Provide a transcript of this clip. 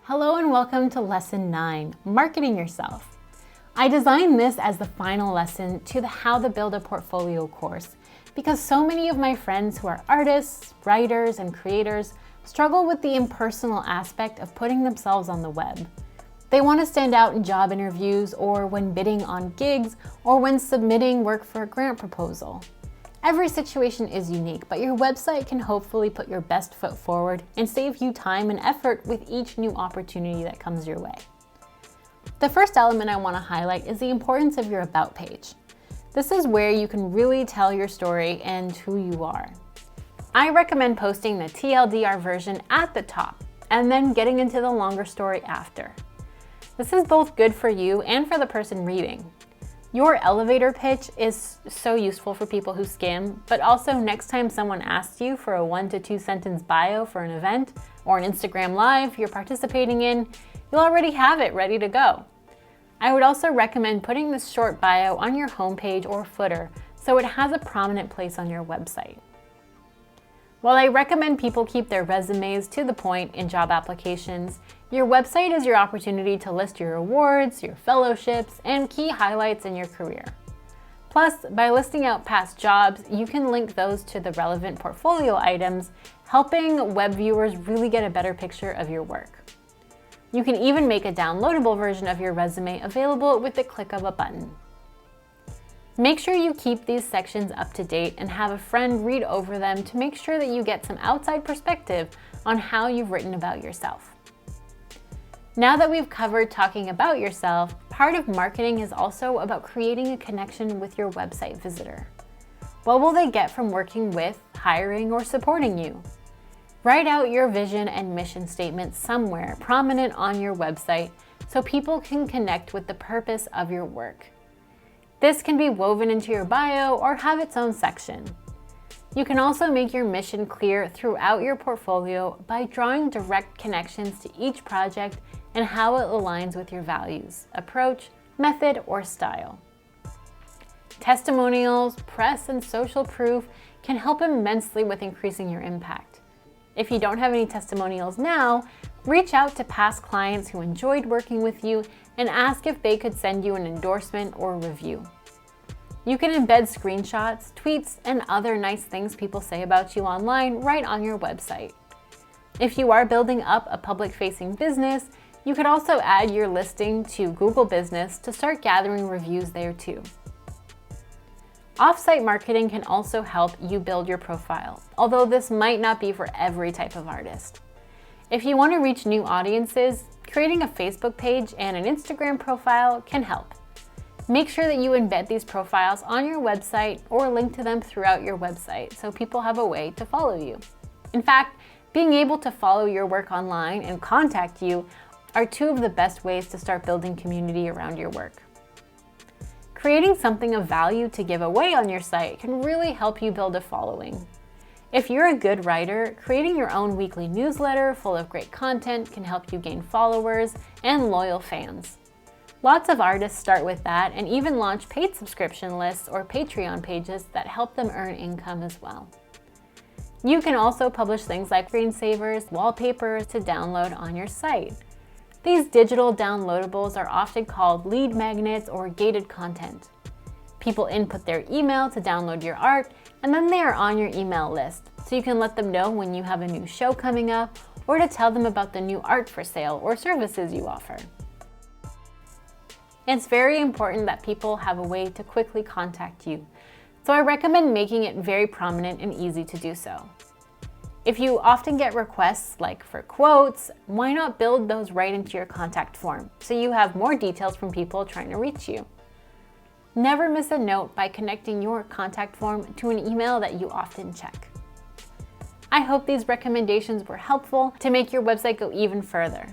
Hello and welcome to Lesson 9, Marketing Yourself. I designed this as the final lesson to the How to Build a Portfolio course because so many of my friends who are artists, writers, and creators struggle with the impersonal aspect of putting themselves on the web. They want to stand out in job interviews or when bidding on gigs or when submitting work for a grant proposal. Every situation is unique, but your website can hopefully put your best foot forward and save you time and effort with each new opportunity that comes your way. The first element I want to highlight is the importance of your About page. This is where you can really tell your story and who you are. I recommend posting the TLDR version at the top and then getting into the longer story after. This is both good for you and for the person reading. Your elevator pitch is so useful for people who skim, but also next time someone asks you for a 1 to 2 sentence bio for an event or an Instagram Live you're participating in, you'll already have it ready to go. I would also recommend putting this short bio on your homepage or footer so it has a prominent place on your website. While I recommend people keep their resumes to the point in job applications, your website is your opportunity to list your awards, your fellowships, and key highlights in your career. Plus, by listing out past jobs, you can link those to the relevant portfolio items, helping web viewers really get a better picture of your work. You can even make a downloadable version of your resume available with the click of a button. Make sure you keep these sections up to date and have a friend read over them to make sure that you get some outside perspective on how you've written about yourself. Now that we've covered talking about yourself, part of marketing is also about creating a connection with your website visitor. What will they get from working with, hiring, or supporting you? Write out your vision and mission statement somewhere prominent on your website so people can connect with the purpose of your work. This can be woven into your bio or have its own section. You can also make your mission clear throughout your portfolio by drawing direct connections to each project and how it aligns with your values, approach, method, or style. Testimonials, press, and social proof can help immensely with increasing your impact. If you don't have any testimonials now, reach out to past clients who enjoyed working with you and ask if they could send you an endorsement or review. You can embed screenshots, tweets, and other nice things people say about you online right on your website. If you are building up a public-facing business, you could also add your listing to Google Business to start gathering reviews there too. Off-site marketing can also help you build your profile, although this might not be for every type of artist. If you want to reach new audiences, creating a Facebook page and an Instagram profile can help. Make sure that you embed these profiles on your website or link to them throughout your website so people have a way to follow you. In fact, being able to follow your work online and contact you are two of the best ways to start building community around your work. Creating something of value to give away on your site can really help you build a following. If you're a good writer, creating your own weekly newsletter full of great content can help you gain followers and loyal fans. Lots of artists start with that and even launch paid subscription lists or Patreon pages that help them earn income as well. You can also publish things like screensavers, wallpapers to download on your site. These digital downloadables are often called lead magnets or gated content. People input their email to download your art, and then they are on your email list, so you can let them know when you have a new show coming up or to tell them about the new art for sale or services you offer. It's very important that people have a way to quickly contact you, so I recommend making it very prominent and easy to do so. If you often get requests like for quotes, why not build those right into your contact form so you have more details from people trying to reach you? Never miss a note by connecting your contact form to an email that you often check. I hope these recommendations were helpful to make your website go even further.